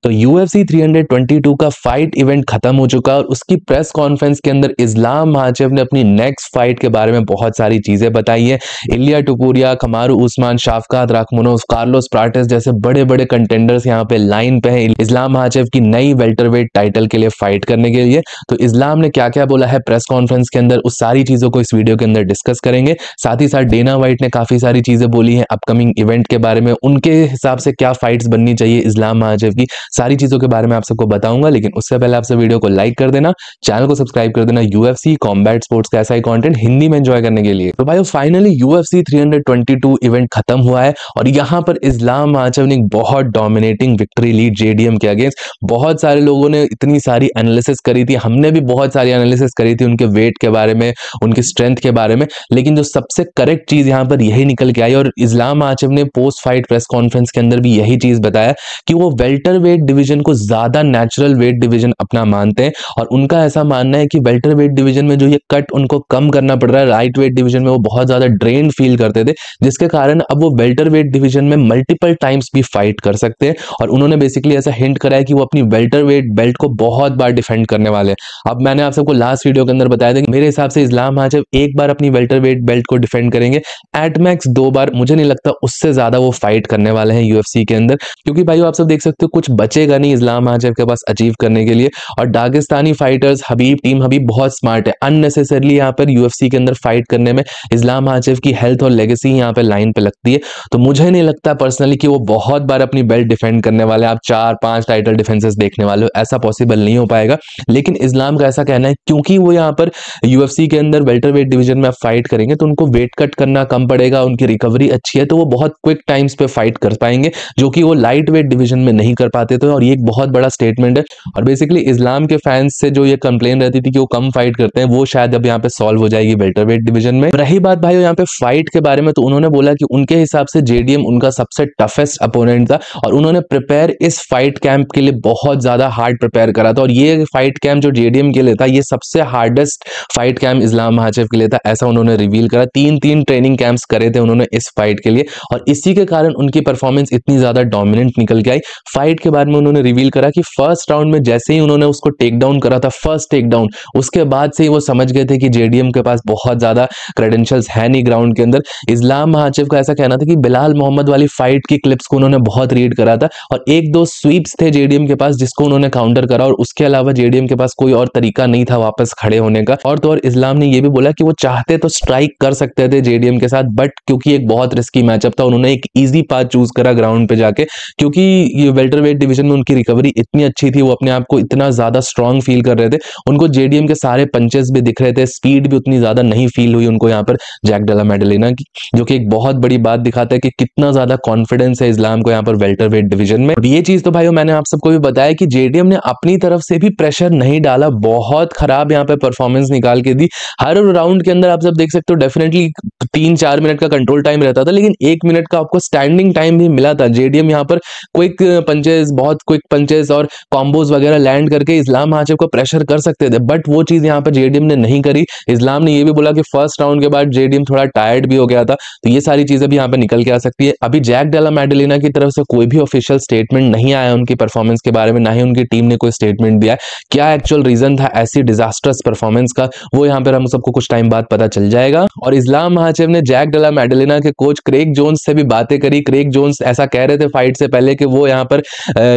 तो UFC 322 का fight event खत्म हो चुका है और उसकी प्रेस कॉन्फ्रेंस के अंदर इस्लाम माचेव ने अपनी नेक्स्ट फाइट के बारे में बहुत सारी चीजें बताई है। इलिया टुपुरिया, कमारू उस्मान, शाफकात राखमोनोव, कार्लोस प्राटिस जैसे बड़े बड़े कंटेंडर्स यहाँ पे लाइन पे हैं इस्लाम माचेव की नई वेल्टरवेट टाइटल के लिए फाइट करने के लिए। तो इस्लाम ने क्या क्या बोला है प्रेस कॉन्फ्रेंस के अंदर, उस सारी चीजों को इस वीडियो के अंदर डिस्कस करेंगे। साथ ही साथ डेना व्हाइट ने काफी सारी चीजें बोली है अपकमिंग इवेंट के बारे में, उनके हिसाब से क्या फाइट्स बननी चाहिए इस्लाम माचेव की, सारी चीजों के बारे में आप सबको बताऊंगा। लेकिन उससे पहले आपसे वीडियो को लाइक कर देना, चैनल को सब्सक्राइब कर देना UFC कॉम्बैट स्पोर्ट्स का ऐसा ही कंटेंट हिंदी में एंजॉय करने के लिए। तो भाई फाइनली UFC 322 इवेंट खत्म हुआ है और यहाँ पर इस्लाम माचेव ने बहुत डोमिनेटिंग विक्ट्री ली JDM के अगेंस्ट। बहुत सारे लोगों ने इतनी सारी एनालिसिस करी थी, हमने भी बहुत सारी एनालिसिस करी थी उनके वेट के बारे में, उनकी स्ट्रेंथ के बारे में, लेकिन जो सबसे करेक्ट चीज यहाँ पर यही निकल के आई और इस्लाम माचेव ने पोस्ट फाइट प्रेस कॉन्फ्रेंस के अंदर भी यही चीज बताया कि वो वेल्टर वेट डिवीजन को ज्यादा नेचुरल वेट डिवीजन अपना मानते हैं और उनका ऐसा मानना है कि वेल्टर वेट डिवीजन में जो ये कट उनको कम करना पड़ रहा है, लाइट वेट डिवीजन में वो बहुत ज्यादा ड्रेन फील करते थे, जिसके कारण अब वो वेल्टर वेट डिवीजन में मल्टीपल टाइम्स भी फाइट कर सकते हैं। और उन्होंने बेसिकली ऐसा हिंट करा है कि वो अपनी वेल्टर वेट बेल्ट को बहुत बार डिफेंड करने वाले हैं। अब मैंने आप सबको लास्ट वीडियो के अंदर बताया था कि मेरे हिसाब से इस्लाम माचेव एक बार अपनी वेल्टर वेट बेल्ट को डिफेंड करेंगे, एट मैक्स 2 बार, मुझे नहीं लगता उससे ज्यादा वो फाइट करने वाले हैं UFC के अंदर, क्योंकि भाई आप सब देख सकते हो कुछ बचेगा नहीं इस्लाम माचेव के पास अचीव करने के लिए। और दागिस्तानी फाइटर्स हबीब टीम हबीब बहुत स्मार्ट है, अननेसेसरली यहाँ पर UFC के अंदर फाइट करने में इस्लाम माचेव की हेल्थ और लेगेसी यहाँ पे लाइन पे लगती है। तो मुझे नहीं लगता पर्सनली कि वो बहुत बार अपनी बेल्ट डिफेंड करने वाले, आप 4-5 टाइटल डिफेंसेस देखने वाले हो, ऐसा पॉसिबल नहीं हो पाएगा। लेकिन इस्लाम का ऐसा कहना है क्योंकि वो यहाँ पर UFC के अंदर वेल्टर वेट डिवीजन में आप फाइट करेंगे तो उनको वेट कट करना कम पड़ेगा, उनकी रिकवरी अच्छी है, तो वो बहुत क्विक टाइम्स पे फाइट कर पाएंगे, जो कि वो लाइट वेट डिवीजन में नहीं कर पाते थे। और ये एक बहुत बड़ा स्टेटमेंट है और बेसिकली इस्लाम के फैंस से जो ये कंप्लेन रहती थी कि वो कम फाइट करते हैं, वो शायद अब यहाँ पे सॉल्व हो जाएगी वेल्टर वेट डिवीजन में। रही बात भाई यहाँ पे फाइट के बारे में, तो उन्होंने बोला कि उनके हिसाब से JDM उनका सबसे टफेस्ट अपोनेंट था और उन्होंने प्रिपेयर इस फाइट कैंप के लिए बहुत ज्यादा हार्ड प्रिपेयर करा था। और ये फाइट कैंप जो JDM के लिए था, ये सबसे हार्डेस्ट फाइट कैंप इस्लाम माचेव के लिए था, ऐसा उन्होंने रिवील करा। 3 ट्रेनिंग कैंप्स करे थे उन्होंने इस फाइट के लिए और इसी के कारण उनकी परफॉर्मेंस इतनी ज्यादा डोमिनेंट निकल के आई। फाइट के बाद में उन्होंने रिवील करा कि फर्स्ट राउंड में जैसे ही उन्होंने उसको टेक डाउन करा था, फर्स्ट टेक डाउन, उसके बाद से ही वो समझ गए थे कि JDM के पास बहुत ज्यादा क्रेडेंशियल्स है नहीं ग्राउंड के अंदर। इस्लाम माचेव का ऐसा कहना था कि बिलाल मोहम्मद वाली फाइट की क्लिप्स को उन्होंने बहुत रीड करा था और 1-2 स्वीप्स थे JDM के पास जिसको उन्होंने काउंटर करा और उसके अलावा JDM के पास कोई और तरीका नहीं था वापस खड़े होने का। और तो और इस्लाम ने यह भी बोला कि वो चाहते तो स्ट्राइक कर सकते थे JDM के साथ, बट क्योंकि एक बहुत रिस्की मैचअप था उन्होंने एक इजी पाथ चूज करा ग्राउंड पे जाके, क्योंकि ये वेल्टर वेट डिवीजन में उनकी रिकवरी इतनी अच्छी थी, वो अपने आप को इतना ज्यादा स्ट्रांग फील कर रहे थे, उनको JDM के सारे पंचेस भी दिख रहे थे, स्पीड भी उतनी ज्यादा नहीं फील हुई उनको यहाँ पर जैक डेला मेडेलिना की, जो कि एक बहुत बड़ी बात दिखाता है कि कितना ज्यादा कॉन्फिडेंस है इस्लाम को यहाँ पर वेल्टर वेट डिवीजन में। ये चीज तो भाई मैंने आप सबको भी बताया कि JDM ने अपनी तरफ से भी प्रेशर नहीं डाला, बहुत खराब यहाँ पे परफॉर्मेंस निकाल के दी। हर राउंड के अंदर आप सब देख सकते हो डेफिनेटली 3-4 मिनट का कंट्रोल टाइम रहता था, लेकिन 1 मिनट का आपको स्टैंडिंग टाइम भी मिला था। JDM यहाँ पर क्विक पंचेस, बहुत क्विक पंचेस और कॉम्बोज वगैरह लैंड करके इस्लाम माचेव को प्रेशर कर सकते थे, बट वो चीज यहाँ पर JDM ने नहीं करी। इस्लाम ने ये भी बोला कि फर्स्ट राउंड के बाद JDM थोड़ा टायर्ड भी हो गया था, तो ये सारी चीजें भी यहाँ पे निकल के आ सकती है। अभी जैक डेला मेडेलिना की तरफ से कोई भी ऑफिशियल स्टेटमेंट नहीं आया उनकी परफॉर्मेंस के बारे में, ना ही उनकी टीम ने कोई स्टेटमेंट दिया है। क्या एक्चुअल रीजन था ऐसी डिजास्टर्स परफॉर्मेंस का, वो यहाँ पर हम सबको कुछ टाइम बाद पता चल जाएगा। और इस्लाम माचेव ने जैक डेला मेडेलिना के कोच क्रेग जोन्स से भी बातें करी। क्रेग जोन्स ऐसा कह रहे थे फाइट से पहले कि वो यहाँ पर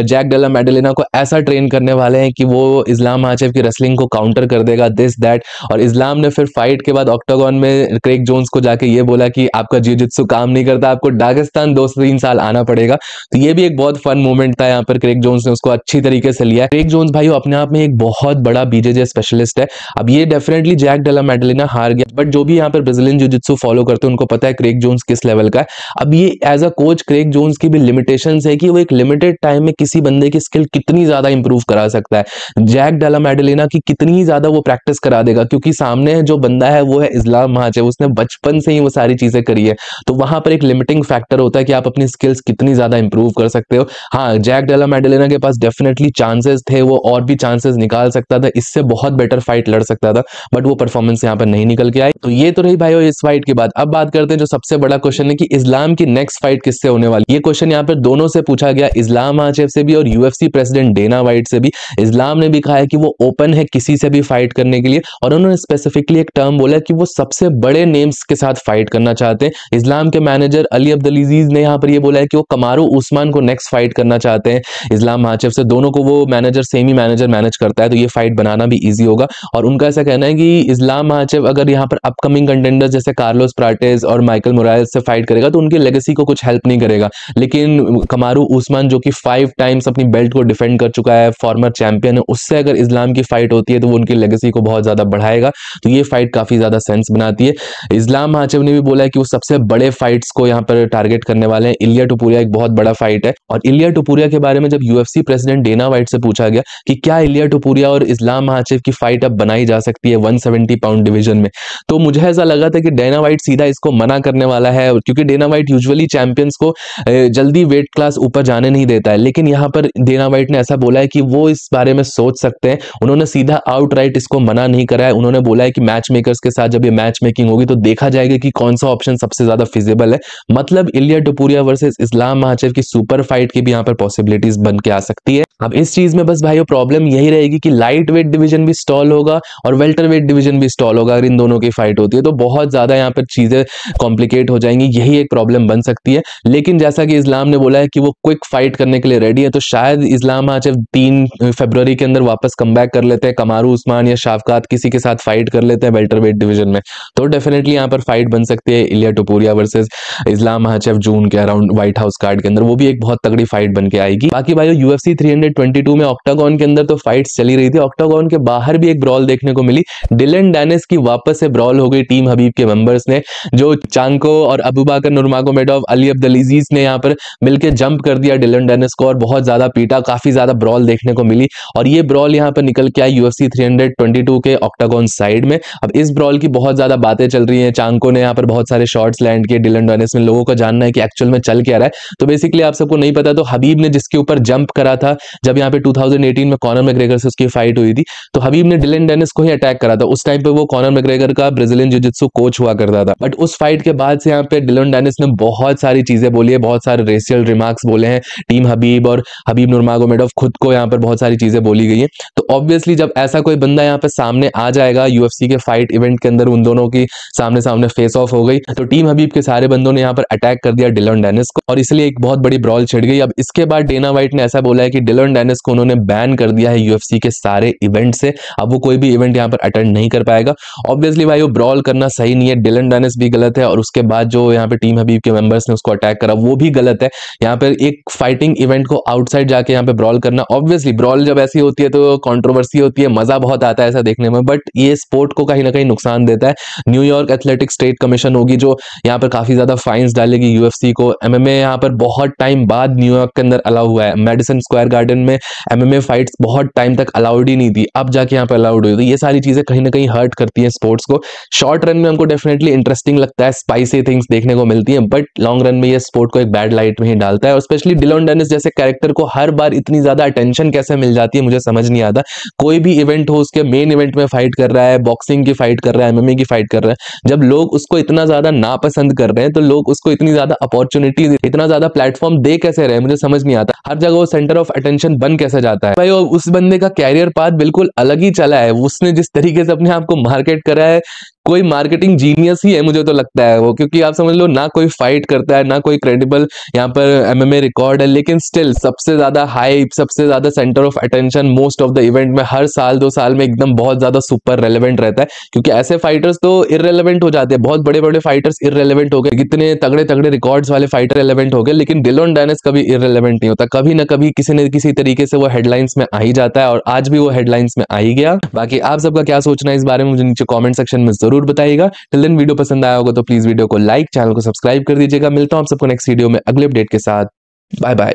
जैक डेला मेडेलिना को ऐसा ट्रेन करने वाले हैं कि वो इस्लाम माचेव की रेसलिंग को काउंटर कर देगा, दिस दैट। और इस्लाम ने फिर फाइट के बाद ऑक्टागन में क्रेग जोन्स को जाके ये बोला कि आपका जिu-जित्सु काम नहीं करता, आपको दागिस्तान 2-3 साल आना पड़ेगा। तो ये भी एक बहुत फन मोमेंट था यहाँ पर, क्रेग जोन्स ने उसको अच्छी तरीके से लिया। क्रेग जोन्स भाई अपने आप में एक बहुत बड़ा BJJ स्पेशलिस्ट है। अब ये डेफिनेटली जैक डेला मेडेलिना हार गया, बट जो भी यहाँ पर ब्राजीलियन जिu-जित्सु फॉलो करते हैं उनको पता है क्रेग जोन्स किस लेवल का है। अब ये as a coach Craig Jones की भी लिमिटेशंस है कि वो एक लिमिटेड टाइम में किसी बंदे की स्किल कितनी ज्यादा इंप्रूव करा सकता है। जैक डेला मेडेलिना की कितनी ज्यादा वो प्रैक्टिस करा देगा, क्योंकि सामने जो बंदा है वो है इस्लाम माचेव, उसने बचपन से ही वो सारी चीजें करी है, तो वहां पर एक लिमिटिंग फैक्टर होता है कि आप अपनी स्किल्स कितनी ज्यादा इंप्रूव कर सकते हो। हाँ, जैक डेला मेडेलिना के पास डेफिनेटली चांसेस थे, वो और भी चांसेस निकाल सकता था, इससे बहुत बेटर फाइट लड़ सकता था, बट वो परफॉर्मेंस यहाँ पर नहीं निकल के आई। तो ये तो रही भाई इस फाइट के बाद। अब बात करते हैं जो सबसे बड़ा क्वेश्चन है कि इस्लाम की नेक्स्ट फाइट किससे होने वाली। ये क्वेश्चन यहाँ पर दोनों से पूछा गया, इस्लाम माचेव से भी और यूएफसी प्रेसिडेंट डेना वाइट से भी। इस्लाम ने भी कहा है कि वो ओपन है किसी से भी फाइट करने के लिए, और उन्होंने स्पेसिफिकली एक टर्म बोला कि वो सबसे बड़े नेम्स के साथ फाइट करना चाहते हैं। इस्लाम के मैनेजर अली अब्दुल ने यहाँ पर ये बोला है कि वो कमारू उस्मान को नेक्स्ट फाइट करना चाहते हैं इस्लाम माचेव से। दोनों को वो मैनेजर सेम ही मैनेजर मैनेज करता है, तो ये फाइट बनाना भी ईजी होगा। और उनका ऐसा कहना है कि इस्लाम माचेव अगर यहाँ पर अपकमिंग कंटेंडर्स जैसे कार्लोस प्राटेस और माइकल मोरालेस से फाइट करेगा तो उनकी लेगेसी को कुछ हेल्प नहीं करेगा, लेकिन कमारू उस्मान जो कि 5 टाइम्स अपनी बेल्ट को डिफेंड कर चुका है, फॉर्मर चैंपियन है, उससे अगर इस्लाम की फाइट होती है तो वो उनकी लेगेसी को बहुत ज्यादा बढ़ाएगा। तो ये फाइट काफी ज्यादा सेंस बनाती है। इस्लाम माचेव ने भी बोला है कि वो सबसे बड़े फाइट्स को यहाँ पर टारगेट करने वाले हैं। इलिया टुपुरिया एक बहुत बड़ा फाइट है, और इलिया टुपुरिया के बारे में जब यूएफसी प्रेसिडेंट डेना वाइट से पूछा गया कि क्या इलिया टुपुरिया और इस्लाम माचेव की फाइट अब बनाई जा सकती है 170 पाउंड डिवीजन में, तो मुझे ऐसा लगा था कि डेना वाइट सीधा इसको मना करने वाला है, क्योंकि डेना वाइट यूजुअली चैंपियंस को जल्दी वेट क्लास ऊपर जाने नहीं देता है। लेकिन यहाँ पर डेना वाइट ने ऐसा बोला है कि वो इस बारे में सोच सकते हैं। उन्होंने सीधा आउटराइट इसको मना नहीं करा है। उन्होंने बोला है कि मैच मेकर्स के साथ जब ये मैच मेकिंग होगी तो देखा जाएगा कि कौन सा ऑप्शन सबसे ज्यादा फिजिबल है। मतलब इलिया टुपुरिया वर्सेस इस्लाम माचेव की सुपर फाइट की भी यहाँ पर पॉसिबिलिटीज बन के आ सकती है। अब इस चीज में बस भाइयों प्रॉब्लम यही रहेगी कि लाइट वेट डिवीजन भी स्टॉल होगा और वेल्टर वेट डिवीजन भी स्टॉल होगा। अगर इन दोनों की फाइट होती है तो बहुत ज्यादा यहाँ पर चीजें कॉम्प्लिकेट हो जाएंगी, यही एक प्रॉब्लम बन सकती है। लेकिन जैसा कि इस्लाम ने बोला है कि वो क्विक फाइट करने के लिए रेडी है, तो शायद इस्लाम माचेव 3 फरवरी के अंदर वापस कम बैक कर लेते हैं, कमारू उस्मान या शाफकात किसी के साथ फाइट कर लेते हैं वेल्टर वेट डिवीजन में, तो डेफिनेटली यहाँ पर फाइट बन सकती है इलिया टुपुरिया वर्सेस इस्लाम माचेव जून के अराउंड व्हाइट हाउस कार्ड के अंदर। वो भी एक बहुत तगड़ी फाइट बन के आएगी। बाकी भाई यूएफसी 322 में ऑक्टागन के अंदर तो फाइट्स चली रही थी, ऑक्टागन के बाहर भी एक ब्रॉल देखने को मिली। डिलन डेनिस की वापस से ब्रॉल हो गई टीम हबीब के मेंबर्स ने, जो चांको और अबूबकर नुरमागोमेडोव अली अब्दुल ने यहाँ पर मिलकर जंप कर दिया डिलन डेनिस को और बहुत ज्यादा पीटा, काफी ज्यादा ब्रॉल देखने को मिली। और ये ब्रॉल यहाँ पर निकल के आई यूएफसी 322 के ऑक्टागन साइड में। अब इस ब्रॉल की बहुत ज्यादा बातें चल रही हैं, चांको ने यहाँ पर बहुत सारे शॉट्स लैंड किए डिलन डेनिस में, लोगों को जानना है कि एक्चुअल में चल क्या रहा है। तो बेसिकली आप सबको नहीं पता, तो हबीब ने जिसके ऊपर जंप करा था जब यहाँ पे 2018 में कॉनर मैग्रेगर से उसकी फाइट हुई थी, तो हबीब ने डिलन डेनिस को ही अटैक करा था। उस टाइम पे वो कॉनर मैग्रेगर का ब्राजीलियन जिu-जित्सु कोच हुआ करता था। बट उस फाइट के बाद से यहाँ पे डिलन डेनिस ने बहुत सारी चीजें बोली है, बहुत सारे रेशियल रिमार्क्स बोले हैं टीम हबीब और हबीब नुरमागोमेडोव खुद को, यहाँ पर बहुत सारी चीजें बोली गई है। तो ऑब्वियसली जब ऐसा कोई बंदा यहाँ पे सामने आ जाएगा यूएफसी के फाइट इवेंट के अंदर, उन दोनों की सामने सामने फेस ऑफ हो गई, तो टीम हबीब के सारे बंदों ने यहाँ पर अटैक कर दिया डिलन डेनिस को, और इसलिए एक बहुत बड़ी ब्रॉल छिड़ गई। अब इसके बाद डेना वाइट ने ऐसा बोला है कि डिलन डेनिस को उन्होंने बैन कर दिया है यूएफसी के सारे इवेंट से, अब वो कोई भी इवेंट यहाँ पर अटेंड नहीं कर पाएगा। ऑब्वियसली भाई वो ब्रॉल करना सही नहीं है, डिलन डेनिस भी गलत है, और उसके बाद जो यहाँ पे टीम हबीब के मेंबर्स ने उसको अटैक करा वो भी गलत है। यहाँ पर एक फाइटिंग इवेंट को आउटसाइड जाके यहाँ पे ब्रॉल करना, ऑब्वियसली ब्रॉल जब ऐसी होती है तो कंट्रोवर्सी होती है, मजा बहुत आता है ऐसा देखने में, बट ये स्पोर्ट को कहीं ना कहीं नुकसान देता है। न्यूयॉर्क एथलेटिक स्टेट कमीशन होगी जो यहाँ पर काफी ज्यादा फाइन्स डालेगी यूएफसी को। एमएमए यहाँ पर बहुत टाइम बाद न्यूयॉर्क के अंदर अलाउ हुआ है, मेडिसन स्क्वायर गार्डन में एमएमए फाइट्स बहुत टाइम तक अलाउड ही नहीं थी, अब जाके यहाँ पे अलाउड हुई। तो ये सारी चीजें कहीं ना कहीं हर्ट करती है स्पोर्ट्स को। शॉर्ट रन में हमको डेफिनेटली इंटरेस्टिंग लगता है, स्पाइसी थिंग्स देखने को मिलती है, बट लॉन्ग रन में ये स्पोर्ट को एक बैड लाइट में ही डालता है। और स्पेशली डिलन डेनिस जैसे कैरेक्टर को हर बार इतनी ज्यादा अटेंशन कैसे मिल जाती है मुझे समझ नहीं आता। कोई भी इवेंट हो उसके मेन इवेंट में फाइट कर रहा है, बॉक्सिंग की फाइट कर रहा है, एमएमए की फाइट कर रहा है, जब लोग उसको इतना ज्यादा नापसंद कर रहे हैं तो लोग उसको इतनी ज्यादा अपॉर्चुनिटी, इतना ज्यादा प्लेटफॉर्म दे कैसे रहे, मुझे समझ नहीं आता। हर जगह वो सेंटर ऑफ अटेंशन बन कैसे जाता है भाई। उस बंदे का कैरियर पाथ बिल्कुल अलग ही चला है, उसने जिस तरीके से अपने आप को मार्केट करा है, कोई मार्केटिंग जीनियस ही है मुझे तो लगता है वो, क्योंकि आप समझ लो ना कोई फाइट करता है, ना कोई क्रेडिबल यहाँ पर एमएमए रिकॉर्ड है, लेकिन स्टिल सबसे ज्यादा हाइप, सबसे ज्यादा centre of attention most of the event में, हर साल 2 साल में एकदम बहुत ज्यादा सुपर रेलेवेंट रहता है। क्योंकि ऐसे फाइटर्स तो इररेलेवेंट हो जाते हैं, बहुत बड़े बड़े फाइटर्स इररेलेवेंट हो गए, कितने तगड़े तगड़े रिकॉर्ड्स वाले फाइटर रेलेवेंट हो गए, लेकिन डिलन डेनिस कभी इररेलेवेंट नहीं होता, कभी ना कभी किसी न किसी तरीके से वो हेडलाइंस में आ ही जाता है, और आज भी वो हेडलाइंस में आ ही गया। बाकी आप सबका क्या सोचना है इस बारे में मुझे नीचे कॉमेंट सेक्शन में जरूर बताइएगा। टिल देन वीडियो पसंद आया होगा तो प्लीज वीडियो को लाइक, चैनल को सब्सक्राइब कर दीजिएगा। मिलता हूं आप सबको नेक्स्ट वीडियो में अगले अपडेट के साथ। Bye bye.